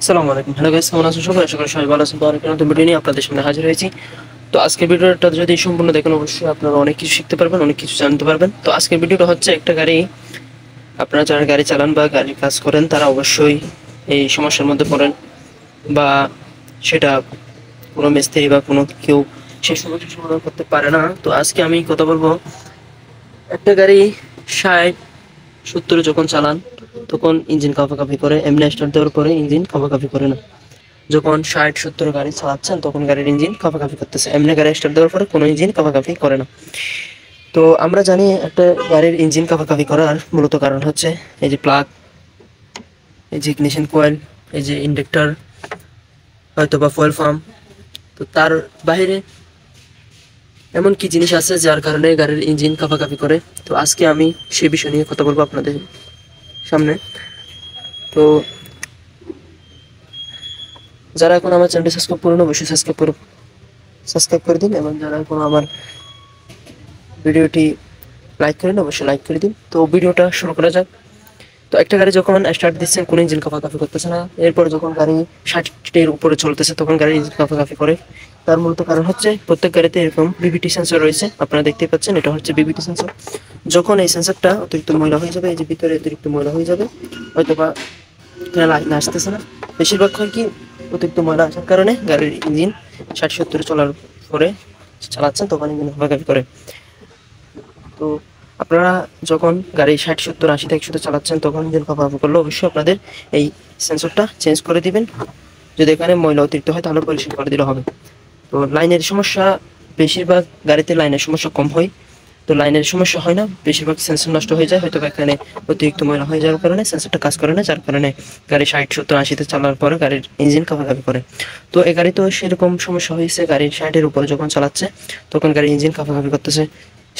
আসসালামু আলাইকুম। Hello guys, কেমন আছেন সবাই? আশা করি সবাই ভালো আছেন। তো অনেক নতুন ভিডিও নিয়ে আপনাদের সামনে হাজির হয়েছি। তো আজকের ভিডিওটা যদি সম্পূর্ণ দেখেন অবশ্যই আপনারা অনেক কিছু শিখতে পারবেন, অনেক কিছু জানতে পারবেন। তো আজকের ভিডিওটা হচ্ছে একটা গাড়ি, আপনারা যারা গাড়ি চালান বা গাড়ির কাজ করেন তারা অবশ্যই এই সমস্যার মধ্যে পড়েন, বা সেটা কোনো মিস্ত্রি বা কোনো কেউ সেই সমস্যার সমাধান করতে পারে না। তো আজকে আমি কথা বলবো, একটা গাড়ি 60-70 যখন চালান তখন ইঞ্জিন কাঁপাকাঁপি করে, এমনি স্টার্ট দেওয়ার পরে ইঞ্জিন কাঁপাকাঁপি করে না। যখন 60-70 গাড়ি চালাচ্ছেন তখন গাড়ির ইঞ্জিন কাঁপাকাঁপি করতেছে, এমনি গাড়ি স্টার্ট দেওয়ার পরে কোনো ইঞ্জিন কাঁপাকাঁপি করে না। তো আমরা জানি একটা গাড়ির ইঞ্জিন কাঁপাকাঁপি করার মূলত কারণ হচ্ছে এই যে প্লাগ, এই যে ইগনিশন কয়েল, এই যে ইন্ডাক্টর, হয়তো বা ফুয়েল পাম্প। তো তার বাইরে এমন কি জিনিস আছে যার কারণে গাড়ির ইঞ্জিন কাঁপাকাঁপি করে। তো আজকে আমি সেই বিষয় নিয়ে কথা বলবো আপনাদের সামনে। তো যারা এখন আমার চ্যানেলটি সাবস্ক্রাইব করুন অবশ্যই সাবস্ক্রাইব করে দিন, এবং যারা এখন আমার ভিডিওটি লাইক করেন অবশ্যই লাইক করে দিন। তো ভিডিওটা শুরু করা যাক। তো একটা গাড়ি যখন স্টার্ট দিচ্ছেন কোনো ইঞ্জিন কাঁপাকাঁপি করতেছে না, এরপর যখন গাড়ি 60-এর উপরে চলতেছে তখন গাড়ির ইঞ্জিন কাঁপাকাঁপি করে। তার মূলত কারণ হচ্ছে প্রত্যেক গাড়িতে এরকম বিবিটি সেন্সর রয়েছে, আপনারা দেখতেই পাচ্ছেন, এটা হচ্ছে বিবিটি সেন্সর। যখন এই সেন্সরটা অতিরিক্ত ময়লা হয়ে যাবে, এই যে ভিতরে অতিরিক্ত ময়লা হয়ে যাবে, হয়তো বা লাইন আসতেছে না, বেশিরভাগ হয় কি অতিরিক্ত ময়লা আসার কারণে গাড়ির ইঞ্জিন 60-70 চলার পরে চালাচ্ছেন তখন ইঞ্জিন কাঁপাকাঁপি করে। তো আপনারা যখন গাড়ি 60-70-80 থেকে 100 চালাচ্ছেন তখন ইঞ্জিন কাঁপাকাঁপি করলে অবশ্যই আপনাদের এই সেন্সরটা চেঞ্জ করে দিবেন। যদি এখানে ময়লা অতিরিক্ত হয় তাহলে পরিষ্কার করে দিলে হবে। তো লাইনের সমস্যা, বেশিরভাগ গাড়িতে লাইনের সমস্যা কম হয়। তো লাইনের সমস্যা হয় না, বেশিরভাগ সেন্সর নষ্ট হয়ে যায়, হয়তো এখানে অতিরিক্ত ময়লা হয়ে যাওয়ার কারণে সেন্সরটা কাজ করে না, যার কারণে গাড়ি 60-70-80-তে চালার পরে গাড়ির ইঞ্জিন কাঁপাকাঁপি করে। তো এই গাড়ি তো সেরকম সমস্যা হয়েছে, গাড়ির 60-এর উপরে যখন চালাচ্ছে তখন গাড়ির ইঞ্জিন কাঁপাকাঁপি করতেছে।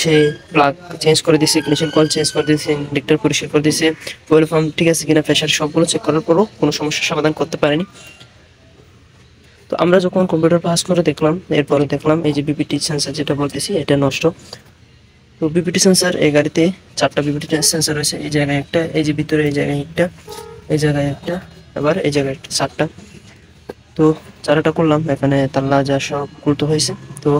সে প্লাগ চেঞ্জ করে দিছে, ইগনিশন কয়েল চেঞ্জ করে দিয়েছে, ইন্ডাক্টর পরিষ্কার করে দিয়েছে, ফুয়েল পাম্প ঠিক আছে কিনা, প্রেশার সবগুলো চেক করার পরও কোনো সমস্যার সমাধান করতে পারেনি। তো আমরা যখন কম্পিউটার পাস করে দেখলাম, এরপরে দেখলাম এই যে বিপিটি সেন্সর যেটা বলতেছি এটা নষ্ট। তো বিপিটি সেন্সর এই গাড়িতে 4টা বিপিটি সেন্সর রয়েছে, এই জায়গায় একটা, এই যে ভিতরে এই জায়গায় একটা, এই জায়গায় একটা, আবার এই জায়গায় একটা, 4টা। তো 4টা করলাম, এখানে তাল্লা যা সব খুলতে হয়েছে। তো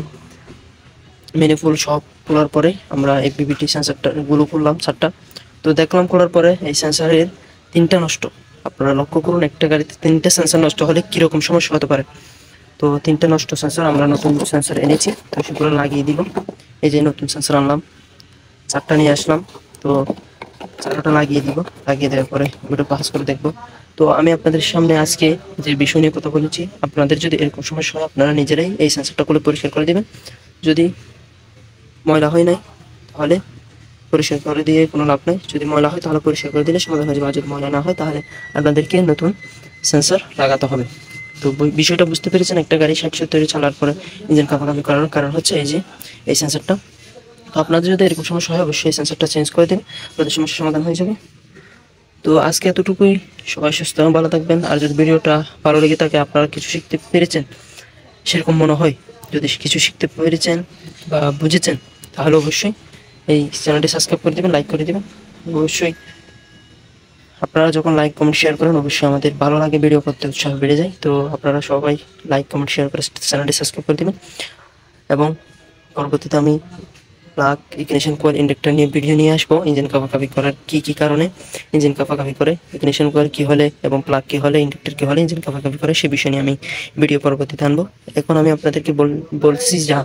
মেনিফুল সব খোলার পরে আমরা এই বিপিটি সেন্সরটা গুলো খুললাম 4টা। তো দেখলাম খোলার পরে এই সেন্সরের 3টা নষ্ট। আপনারা লক্ষ্য করুন, একটা গাড়িতে 3টা সেন্সর নষ্ট হলে কীরকম সমস্যা হতে পারে। তো 3টা নষ্ট সেন্সর, আমরা নতুন সেন্সর এনেছি, তো সেগুলো লাগিয়ে দিব। এই যে নতুন সেন্সর আনলাম, 4টা নিয়ে আসলাম। তো 4টা লাগিয়ে দিব, লাগিয়ে দেওয়ার পরে ওটা পাস করে দেখবো। তো আমি আপনাদের সামনে আজকে যে বিষয় নিয়ে কথা বলেছি, আপনাদের যদি এরকম সমস্যা হয় আপনারা নিজেরাই এই সেন্সরটা খুলে পরিষ্কার করে দেবেন। যদি ময়লা হয় নাই তাহলে পরিষ্কার করে দিয়ে কোনো লাভ নেই, যদি ময়লা হয় তাহলে পরিষ্কার করে দিলে সমাধান হয়ে যাবে, আর যদি ময়লা না হয় তাহলে আপনাদেরকে নতুন সেন্সর লাগাতে হবে। তো বিষয়টা বুঝতে পেরেছেন, একটা গাড়ি 60-70 চালার পরে ইঞ্জিন কাঁপাকাঁপি করার কারণ হচ্ছে এই যে এই সেন্সরটা। তো আপনাদের যদি এরকম সমস্যা হয় অবশ্যই এই সেন্সরটা চেঞ্জ করে দিন, আপনাদের সমস্যার সমাধান হয়ে যাবে। তো আজকে এতটুকুই, সবাই সুস্থ এবং ভালো থাকবেন। আর যদি ভিডিওটা ভালো লেগে থাকে, আপনারা কিছু শিখতে পেরেছেন সেরকম মনে হয়, যদি কিছু শিখতে পেরেছেন বা বুঝেছেন, তাহলে অবশ্যই এই চ্যানেলটি সাবস্ক্রাইব করে দেবেন, লাইক করে দেবেন। অবশ্যই আপনারা যখন লাইক কমেন্ট শেয়ার করেন অবশ্যই আমাদের ভালো লাগে, ভিডিও করতে উৎসাহ বেড়ে যায়। তো আপনারা সবাই লাইক কমেন্ট শেয়ার করে চ্যানেলটি সাবস্ক্রাইব করে দেবেন, এবং পরবর্তীতে আমি প্লাগ, ইগনিশন কয়েল, ইন্ডাক্টর নিয়ে ভিডিও নিয়ে আসবো। ইঞ্জিন কাঁপাকাঁপি করার কী কারণে ইঞ্জিন কাঁপাকাঁপি করে, ইগনিশন কয়েল কী হলে এবং প্লাগ কী হলে, ইন্ডাক্টর কী হলে ইঞ্জিন কাঁপাকাঁপি করে, সে বিষয় নিয়ে আমি ভিডিও পরবর্তীতে আনবো। এখন আমি আপনাদেরকে বলছি যা,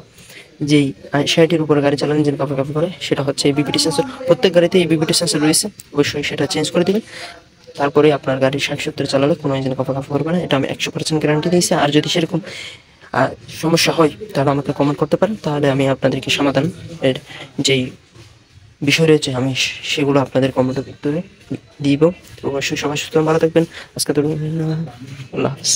যেই 60-এর উপরে গাড়ি চালানো ইঞ্জিন কাঁপাকাঁপি করে সেটা হচ্ছে এই বিপিটি সেন্সর। প্রত্যেক গাড়িতে এই বিপিটি সেন্সর রয়েছে, অবশ্যই সেটা চেঞ্জ করে দেবেন। তারপরে আপনার গাড়ি 60-70 চালালে কোনো ইঞ্জিন কাঁপাকাঁপি করবে না, এটা আমি 100% গ্যারান্টি দিয়েছি। আর যদি সেরকম সমস্যা হয় তাহলে আমাকে কমেন্ট করতে পারেন, তাহলে আমি আপনাদেরকে সমাধান এর যেই বিষয় রয়েছে আমি সেগুলো আপনাদের কমেন্টের ভিতরে দিব। অবশ্যই সবাই সুস্থ ভালো থাকবেন। আজকে তো আল্লাহ হাফিজ।